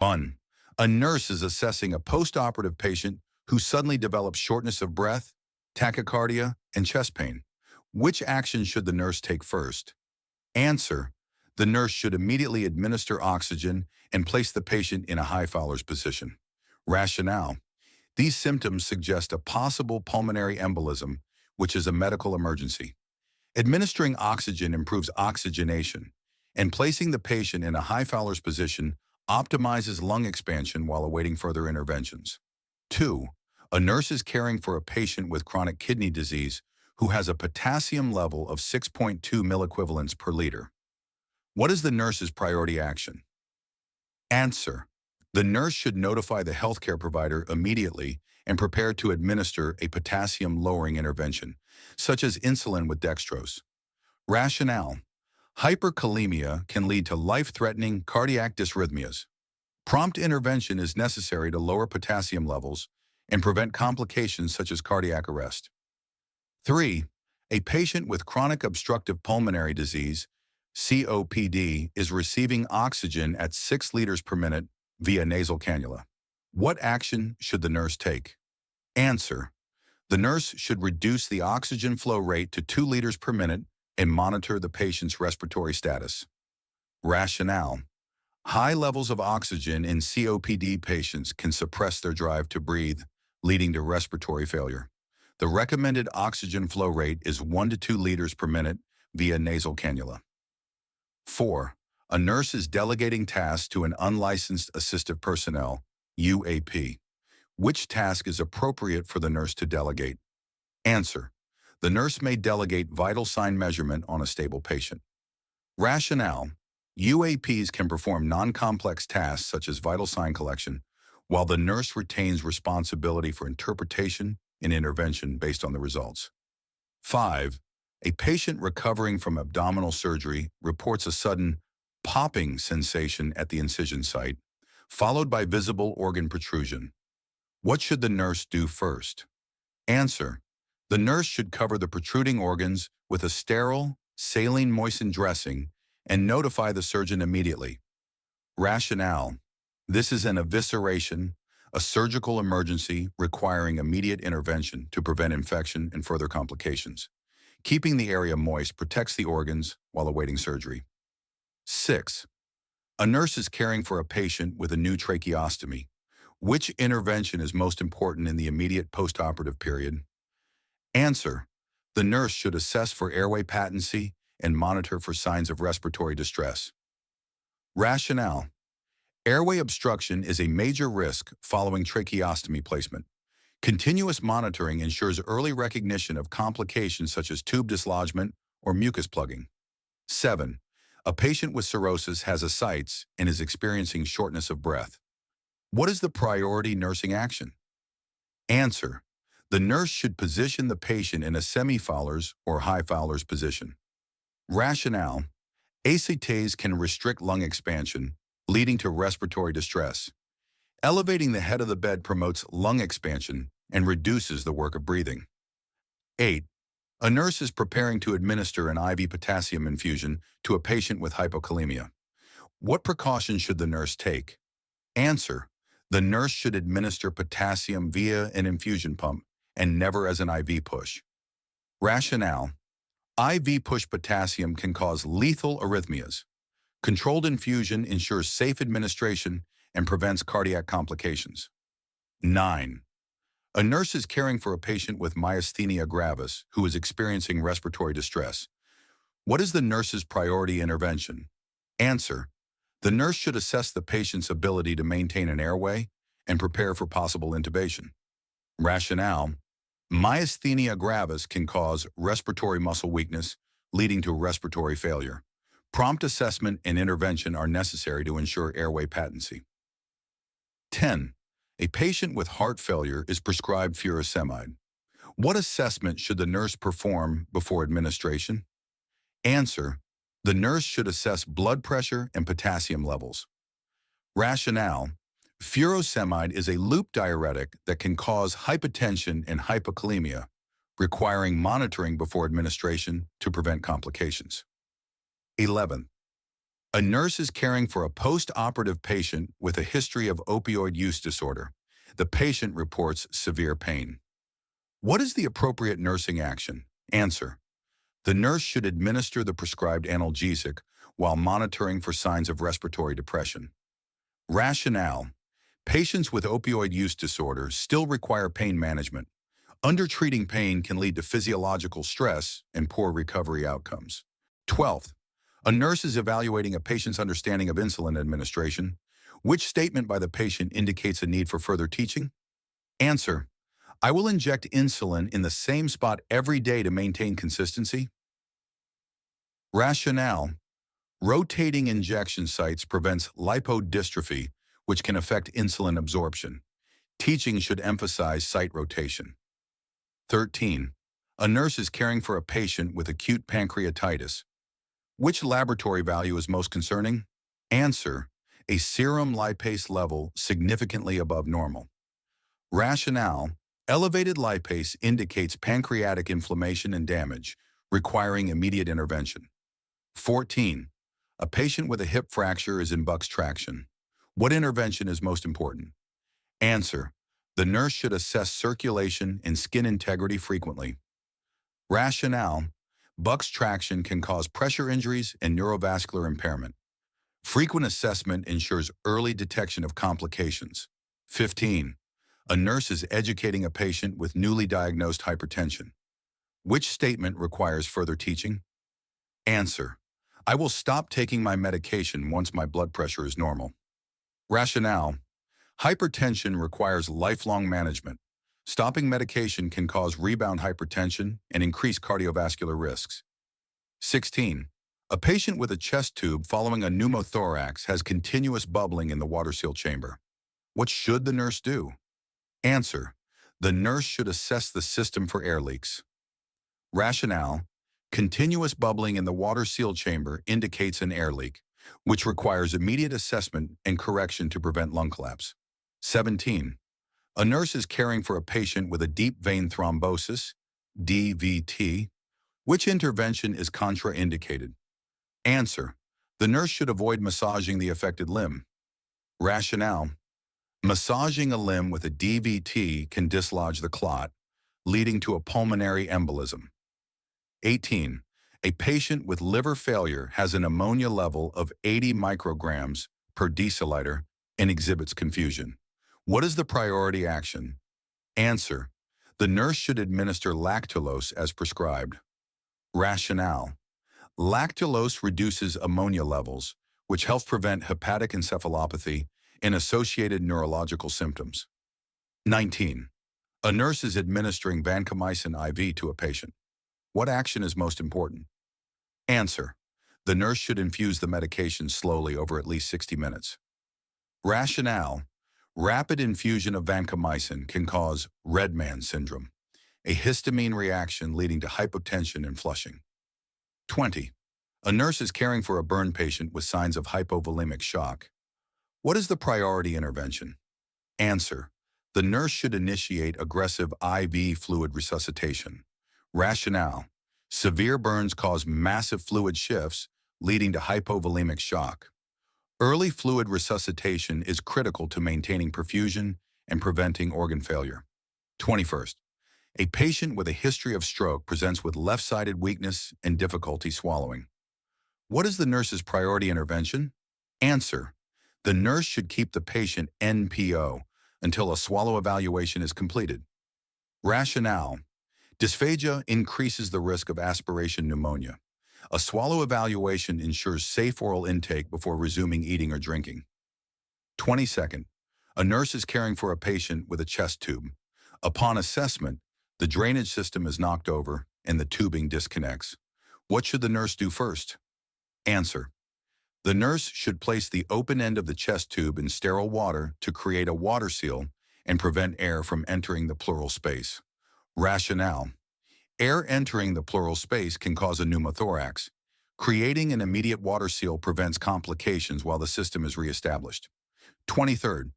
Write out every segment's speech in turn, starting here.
1. A nurse is assessing a post-operative patient who suddenly develops shortness of breath, tachycardia, and chest pain. Which action should the nurse take first? Answer. The nurse should immediately administer oxygen and place the patient in a high Fowler's position. Rationale. These symptoms suggest a possible pulmonary embolism, which is a medical emergency. Administering oxygen improves oxygenation, and placing the patient in a high Fowler's position optimizes lung expansion while awaiting further interventions. 2. A nurse is caring for a patient with chronic kidney disease who has a potassium level of 6.2 milliequivalents per liter. What is the nurse's priority action? Answer. The nurse should notify the healthcare provider immediately and prepare to administer a potassium-lowering intervention, such as insulin with dextrose. Rationale. Hyperkalemia can lead to life-threatening cardiac dysrhythmias. Prompt intervention is necessary to lower potassium levels and prevent complications such as cardiac arrest. 3. A patient with chronic obstructive pulmonary disease, COPD, is receiving oxygen at 6 liters per minute via nasal cannula. What action should the nurse take? Answer. The nurse should reduce the oxygen flow rate to 2 liters per minute and monitor the patient's respiratory status. Rationale. High levels of oxygen in COPD patients can suppress their drive to breathe, leading to respiratory failure. The recommended oxygen flow rate is 1 to 2 liters per minute via nasal cannula. 4. A nurse is delegating tasks to an unlicensed assistive personnel, UAP. Which task is appropriate for the nurse to delegate? Answer. The nurse may delegate vital sign measurement on a stable patient. Rationale. UAPs can perform non-complex tasks such as vital sign collection, while the nurse retains responsibility for interpretation and intervention based on the results. 5. A patient recovering from abdominal surgery reports a sudden popping sensation at the incision site, followed by visible organ protrusion. What should the nurse do first? Answer. The nurse should cover the protruding organs with a sterile, saline-moistened dressing and notify the surgeon immediately. Rationale. This is an evisceration, a surgical emergency requiring immediate intervention to prevent infection and further complications. Keeping the area moist protects the organs while awaiting surgery. 6. A nurse is caring for a patient with a new tracheostomy. Which intervention is most important in the immediate postoperative period? Answer. The nurse should assess for airway patency and monitor for signs of respiratory distress. Rationale. Airway obstruction is a major risk following tracheostomy placement. Continuous monitoring ensures early recognition of complications such as tube dislodgement or mucus plugging. 7. A patient with cirrhosis has ascites and is experiencing shortness of breath. What is the priority nursing action? Answer. The nurse should position the patient in a semi-Fowler's or high Fowler's position. Rationale. Ascites can restrict lung expansion, leading to respiratory distress. Elevating the head of the bed promotes lung expansion and reduces the work of breathing. 8. A nurse is preparing to administer an IV potassium infusion to a patient with hypokalemia. What precautions should the nurse take? Answer. The nurse should administer potassium via an infusion pump and never as an IV push. Rationale. IV push potassium can cause lethal arrhythmias. Controlled infusion ensures safe administration and prevents cardiac complications. 9. A nurse is caring for a patient with myasthenia gravis who is experiencing respiratory distress. What is the nurse's priority intervention? Answer. The nurse should assess the patient's ability to maintain an airway and prepare for possible intubation. Rationale. Myasthenia gravis can cause respiratory muscle weakness, leading to respiratory failure. Prompt assessment and intervention are necessary to ensure airway patency. 10. A patient with heart failure is prescribed furosemide. What assessment should the nurse perform before administration? Answer. The nurse should assess blood pressure and potassium levels. Rationale. Furosemide is a loop diuretic that can cause hypotension and hypokalemia, requiring monitoring before administration to prevent complications. 11. A nurse is caring for a post-operative patient with a history of opioid use disorder. The patient reports severe pain. What is the appropriate nursing action? Answer. The nurse should administer the prescribed analgesic while monitoring for signs of respiratory depression. Rationale. Patients with opioid use disorder still require pain management. Undertreating pain can lead to physiological stress and poor recovery outcomes. 12th, a nurse is evaluating a patient's understanding of insulin administration. Which statement by the patient indicates a need for further teaching? Answer. I will inject insulin in the same spot every day to maintain consistency. Rationale. Rotating injection sites prevents lipodystrophy, which can affect insulin absorption. Teaching should emphasize site rotation. 13. A nurse is caring for a patient with acute pancreatitis. Which laboratory value is most concerning? Answer. A serum lipase level significantly above normal. Rationale. Elevated lipase indicates pancreatic inflammation and damage, requiring immediate intervention. 14. A patient with a hip fracture is in Buck's traction. What intervention is most important? Answer. The nurse should assess circulation and skin integrity frequently. Rationale. Buck's traction can cause pressure injuries and neurovascular impairment. Frequent assessment ensures early detection of complications. 15. A nurse is educating a patient with newly diagnosed hypertension. Which statement requires further teaching? Answer. I will stop taking my medication once my blood pressure is normal. Rationale. Hypertension requires lifelong management. Stopping medication can cause rebound hypertension and increase cardiovascular risks. 16. A patient with a chest tube following a pneumothorax has continuous bubbling in the water seal chamber. What should the nurse do? Answer. The nurse should assess the system for air leaks. Rationale. Continuous bubbling in the water seal chamber indicates an air leak, which requires immediate assessment and correction to prevent lung collapse. 17. A nurse is caring for a patient with a deep vein thrombosis, DVT. Which intervention is contraindicated? Answer. The nurse should avoid massaging the affected limb. Rationale. Massaging a limb with a DVT can dislodge the clot, leading to a pulmonary embolism. 18. A patient with liver failure has an ammonia level of 80 micrograms per deciliter and exhibits confusion. What is the priority action? Answer. The nurse should administer lactulose as prescribed. Rationale. Lactulose reduces ammonia levels, which helps prevent hepatic encephalopathy and associated neurological symptoms. 19. A nurse is administering vancomycin IV to a patient. What action is most important? Answer. The nurse should infuse the medication slowly over at least 60 minutes. Rationale. Rapid infusion of vancomycin can cause red man syndrome, a histamine reaction leading to hypotension and flushing. 20. A nurse is caring for a burn patient with signs of hypovolemic shock. What is the priority intervention? Answer. The nurse should initiate aggressive IV fluid resuscitation. Rationale. Severe burns cause massive fluid shifts, leading to hypovolemic shock. Early fluid resuscitation is critical to maintaining perfusion and preventing organ failure. 21st. A patient with a history of stroke presents with left-sided weakness and difficulty swallowing. What is the nurse's priority intervention? Answer. The nurse should keep the patient NPO until a swallow evaluation is completed. Rationale. Dysphagia increases the risk of aspiration pneumonia. A swallow evaluation ensures safe oral intake before resuming eating or drinking. 22nd. A nurse is caring for a patient with a chest tube. Upon assessment, the drainage system is knocked over and the tubing disconnects. What should the nurse do first? Answer. The nurse should place the open end of the chest tube in sterile water to create a water seal and prevent air from entering the pleural space. Rationale. Air entering the pleural space can cause a pneumothorax. Creating an immediate water seal prevents complications while the system is reestablished. 23rd.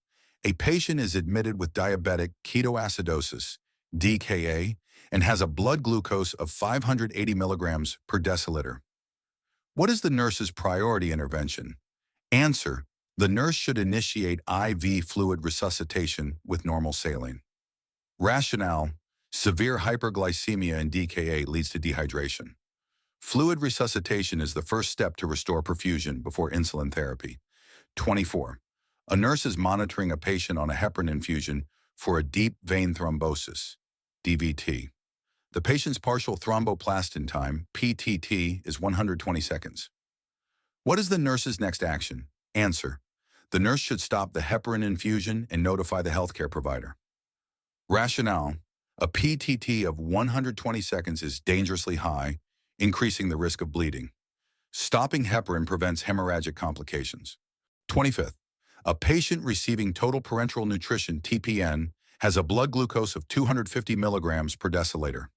A patient is admitted with diabetic ketoacidosis, DKA, and has a blood glucose of 580 milligrams per deciliter. What is the nurse's priority intervention? Answer: the nurse should initiate IV fluid resuscitation with normal saline. Rationale: severe hyperglycemia and DKA leads to dehydration. Fluid resuscitation is the first step to restore perfusion before insulin therapy. 24. A nurse is monitoring a patient on a heparin infusion for a deep vein thrombosis, DVT. The patient's partial thromboplastin time, PTT, is 120 seconds. What is the nurse's next action? Answer: the nurse should stop the heparin infusion and notify the healthcare provider. Rationale: a PTT of 120 seconds is dangerously high, increasing the risk of bleeding. Stopping heparin prevents hemorrhagic complications. 25th. A patient receiving total parenteral nutrition, TPN, has a blood glucose of 250 milligrams per deciliter.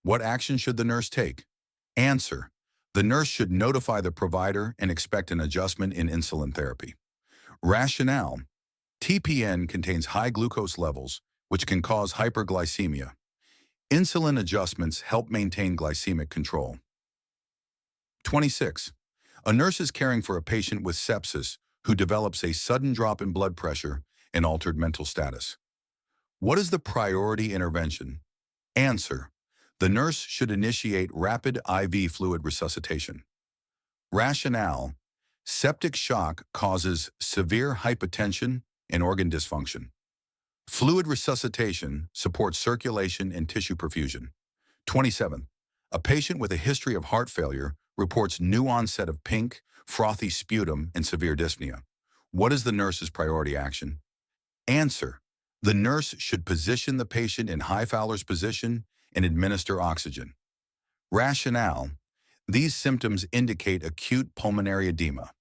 What action should the nurse take? Answer: the nurse should notify the provider and expect an adjustment in insulin therapy. Rationale: TPN contains high glucose levels, which can cause hyperglycemia. Insulin adjustments help maintain glycemic control. 26. A nurse is caring for a patient with sepsis who develops a sudden drop in blood pressure and altered mental status. What is the priority intervention? Answer: the nurse should initiate rapid IV fluid resuscitation. Rationale: septic shock causes severe hypotension and organ dysfunction. Fluid resuscitation supports circulation and tissue perfusion. 27. A patient with a history of heart failure reports new onset of pink, frothy sputum and severe dyspnea. What is the nurse's priority action? Answer: the nurse should position the patient in high Fowler's position and administer oxygen. Rationale: these symptoms indicate acute pulmonary edema.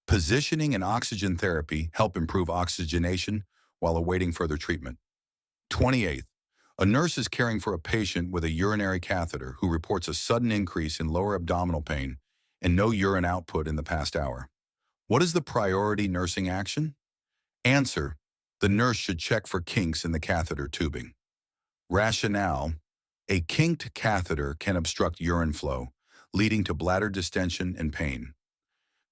Positioning and oxygen therapy help improve oxygenation while awaiting further treatment. 28th. A nurse is caring for a patient with a urinary catheter who reports a sudden increase in lower abdominal pain and no urine output in the past hour. What is the priority nursing action? Answer: the nurse should check for kinks in the catheter tubing. Rationale: a kinked catheter can obstruct urine flow, leading to bladder distension and pain.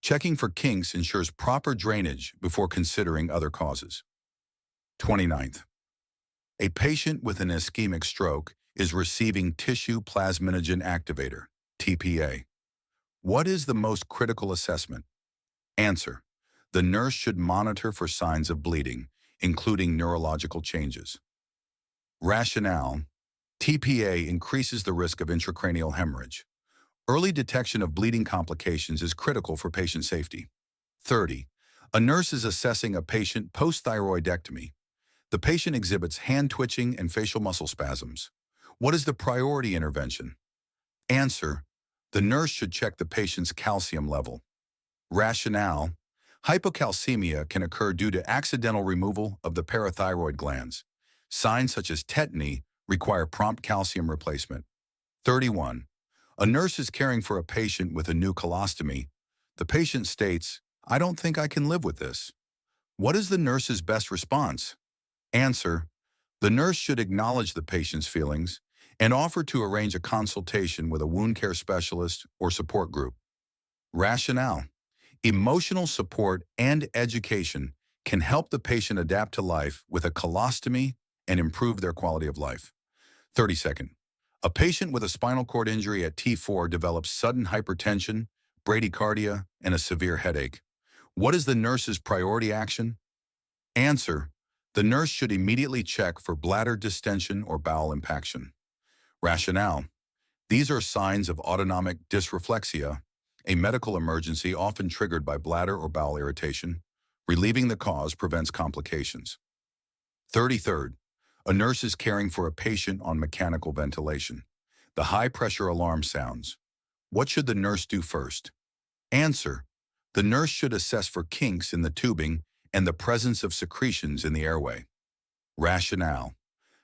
Checking for kinks ensures proper drainage before considering other causes. 29th. A patient with an ischemic stroke is receiving tissue plasminogen activator, TPA. What is the most critical assessment? Answer: the nurse should monitor for signs of bleeding, including neurological changes. Rationale: TPA increases the risk of intracranial hemorrhage. Early detection of bleeding complications is critical for patient safety. 30. A nurse is assessing a patient post-thyroidectomy. The patient exhibits hand twitching and facial muscle spasms. What is the priority intervention? Answer: the nurse should check the patient's calcium level. Rationale: hypocalcemia can occur due to accidental removal of the parathyroid glands. Signs such as tetany require prompt calcium replacement. 31. A nurse is caring for a patient with a new colostomy. The patient states, "I don't think I can live with this." What is the nurse's best response? Answer: the nurse should acknowledge the patient's feelings and offer to arrange a consultation with a wound care specialist or support group. Rationale: emotional support and education can help the patient adapt to life with a colostomy and improve their quality of life. 32nd. A patient with a spinal cord injury at T4 develops sudden hypertension, bradycardia, and a severe headache. What is the nurse's priority action? Answer: the nurse should immediately check for bladder distension or bowel impaction. Rationale: these are signs of autonomic dysreflexia, a medical emergency often triggered by bladder or bowel irritation. Relieving the cause prevents complications. 33rd. A nurse is caring for a patient on mechanical ventilation. The high-pressure alarm sounds. What should the nurse do first? Answer: the nurse should assess for kinks in the tubing and the presence of secretions in the airway. Rationale: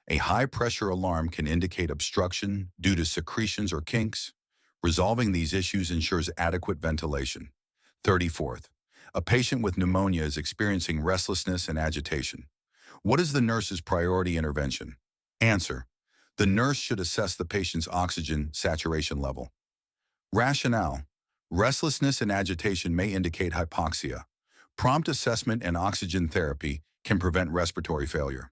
a high-pressure alarm can indicate obstruction due to secretions or kinks. Resolving these issues ensures adequate ventilation. 34th. A patient with pneumonia is experiencing restlessness and agitation. What is the nurse's priority intervention? Answer: the nurse should assess the patient's oxygen saturation level. Rationale: Restlessness and agitation may indicate hypoxia. Prompt assessment and oxygen therapy can prevent respiratory failure.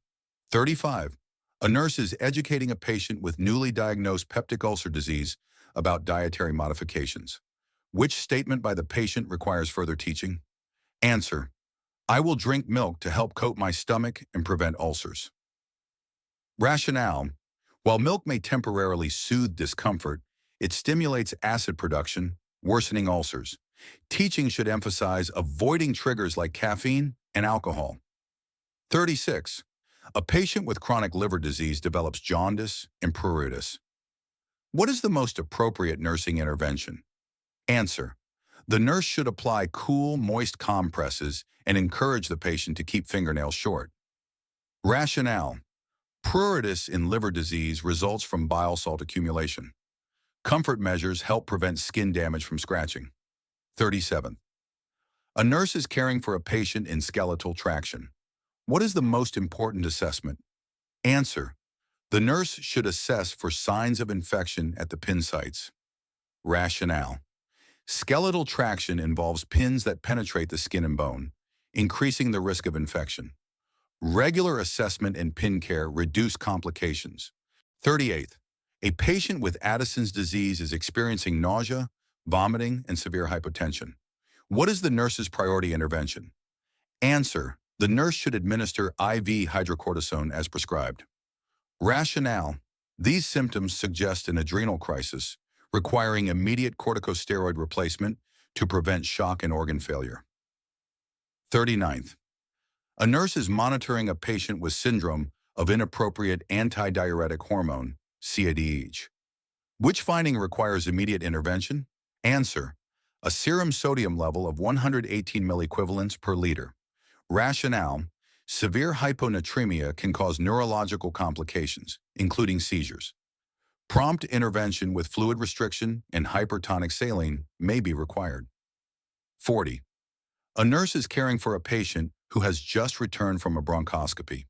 35. A nurse is educating a patient with newly diagnosed peptic ulcer disease about dietary modifications. Which statement by the patient requires further teaching? Answer: I will drink milk to help coat my stomach and prevent ulcers. Rationale: while milk may temporarily soothe discomfort, it stimulates acid production, worsening ulcers. Teaching should emphasize avoiding triggers like caffeine and alcohol. 36. A patient with chronic liver disease develops jaundice and pruritus. What is the most appropriate nursing intervention? Answer: the nurse should apply cool, moist compresses and encourage the patient to keep fingernails short. Rationale: pruritus in liver disease results from bile salt accumulation. Comfort measures help prevent skin damage from scratching. 37. A nurse is caring for a patient in skeletal traction. What is the most important assessment? Answer: the nurse should assess for signs of infection at the pin sites. Rationale: skeletal traction involves pins that penetrate the skin and bone, increasing the risk of infection. Regular assessment and pin care reduce complications. 38. A patient with Addison's disease is experiencing nausea, vomiting, and severe hypotension. What is the nurse's priority intervention? Answer: the nurse should administer IV hydrocortisone as prescribed. Rationale: these symptoms suggest an adrenal crisis, requiring immediate corticosteroid replacement to prevent shock and organ failure. 39th. A nurse is monitoring a patient with syndrome of inappropriate antidiuretic hormone, CADH. Which finding requires immediate intervention? Answer: a serum sodium level of 118 milliequivalents per liter. Rationale: severe hyponatremia can cause neurological complications, including seizures. Prompt intervention with fluid restriction and hypertonic saline may be required. 40. A nurse is caring for a patient who has just returned from a bronchoscopy.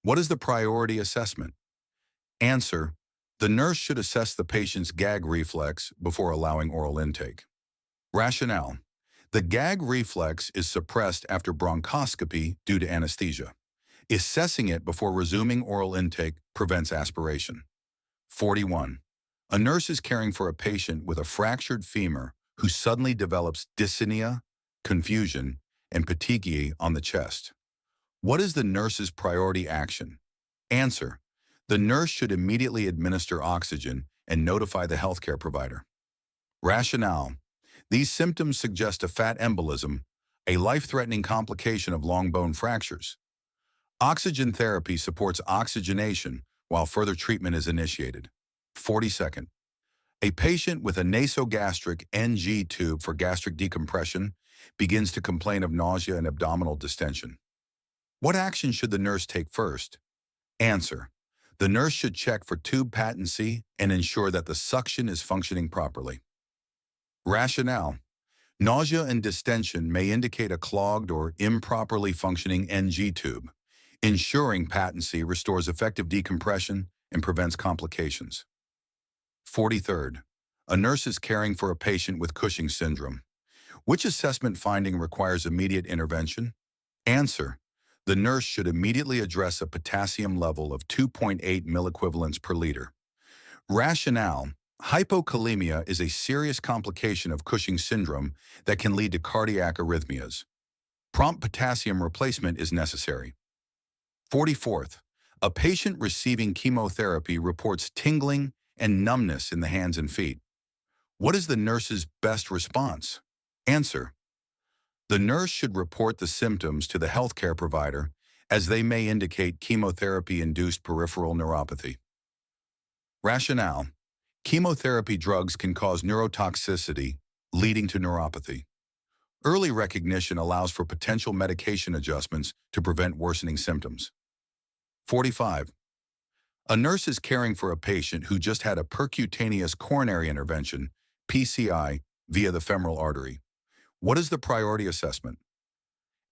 What is the priority assessment? Answer: the nurse should assess the patient's gag reflex before allowing oral intake. Rationale: the gag reflex is suppressed after bronchoscopy due to anesthesia. Assessing it before resuming oral intake prevents aspiration. 41. A nurse is caring for a patient with a fractured femur who suddenly develops dyspnea, confusion, and petechiae on the chest. What is the nurse's priority action? Answer: the nurse should immediately administer oxygen and notify the healthcare provider. Rationale: these symptoms suggest a fat embolism, a life-threatening complication of long bone fractures. Oxygen therapy supports oxygenation while further treatment is initiated. 42nd. A patient with a nasogastric NG tube for gastric decompression begins to complain of nausea and abdominal distension. What action should the nurse take first? Answer: the nurse should check for tube patency and ensure that the suction is functioning properly. Rationale: nausea and distension may indicate a clogged or improperly functioning NG tube. Ensuring patency restores effective decompression and prevents complications. 43rd. A nurse is caring for a patient with Cushing's syndrome. Which assessment finding requires immediate intervention? Answer: the nurse should immediately address a potassium level of 2.8 milliequivalents per liter. Rationale: hypokalemia is a serious complication of Cushing's syndrome that can lead to cardiac arrhythmias. Prompt potassium replacement is necessary. 44th. A patient receiving chemotherapy reports tingling and numbness in the hands and feet. What is the nurse's best response? Answer: the nurse should report the symptoms to the healthcare provider, as they may indicate chemotherapy-induced peripheral neuropathy. Rationale: chemotherapy drugs can cause neurotoxicity, leading to neuropathy. Early recognition allows for potential medication adjustments to prevent worsening symptoms. 45. A nurse is caring for a patient who just had a percutaneous coronary intervention, PCI, via the femoral artery. What is the priority assessment?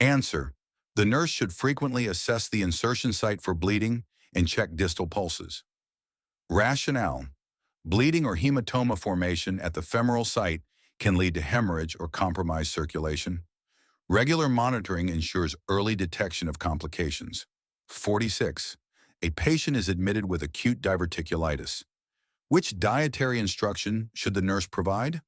Answer: the nurse should frequently assess the insertion site for bleeding and check distal pulses. Rationale: bleeding or hematoma formation at the femoral site can lead to hemorrhage or compromised circulation. Regular monitoring ensures early detection of complications. 46. A patient is admitted with acute diverticulitis. Which dietary instruction should the nurse provide?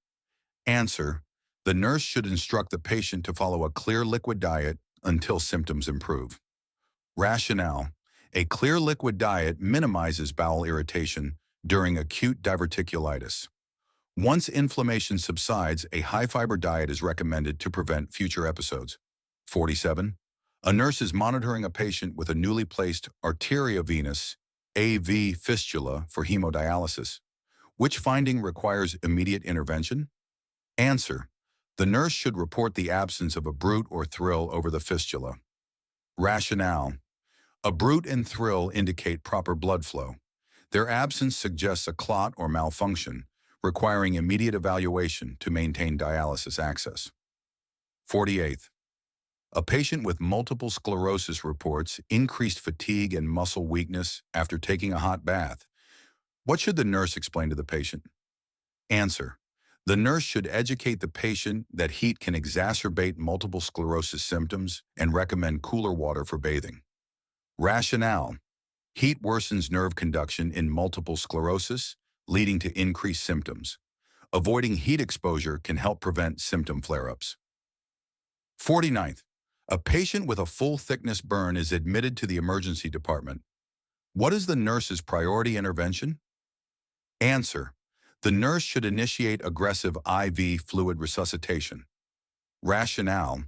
Answer: the nurse should instruct the patient to follow a clear liquid diet until symptoms improve. Rationale: a clear liquid diet minimizes bowel irritation during acute diverticulitis. Once inflammation subsides, a high-fiber diet is recommended to prevent future episodes. 47. A nurse is monitoring a patient with a newly placed arteriovenous AV fistula for hemodialysis. Which finding requires immediate intervention? Answer: the nurse should report the absence of a bruit or thrill over the fistula. Rationale: a bruit and thrill indicate proper blood flow. Their absence suggests a clot or malfunction, requiring immediate evaluation to maintain dialysis access. 48. A patient with multiple sclerosis reports increased fatigue and muscle weakness after taking a hot bath. What should the nurse explain to the patient? Answer: the nurse should educate the patient that heat can exacerbate multiple sclerosis symptoms and recommend cooler water for bathing. Rationale: heat worsens nerve conduction in multiple sclerosis, leading to increased symptoms. Avoiding heat exposure can help prevent symptom flare-ups. 49th. A patient with a full-thickness burn is admitted to the emergency department. What is the nurse's priority intervention? Answer: the nurse should initiate aggressive IV fluid resuscitation. Rationale: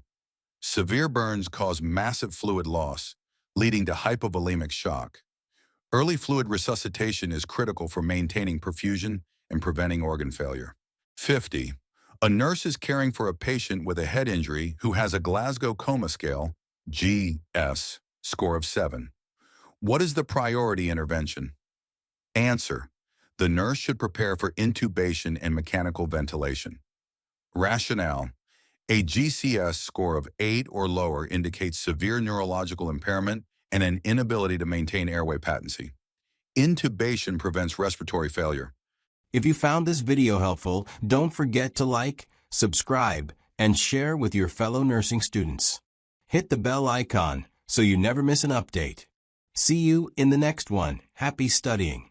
severe burns cause massive fluid loss, leading to hypovolemic shock. Early fluid resuscitation is critical for maintaining perfusion and preventing organ failure. 50. A nurse is caring for a patient with a head injury who has a Glasgow Coma Scale (GS) score of 7. What is the priority intervention? Answer: the nurse should prepare for intubation and mechanical ventilation. Rationale: a GCS score of 8 or lower indicates severe neurological impairment and an inability to maintain airway patency. Intubation prevents respiratory failure. If you found this video helpful, don't forget to like, subscribe, and share with your fellow nursing students. Hit the bell icon so you never miss an update. See you in the next one. Happy studying!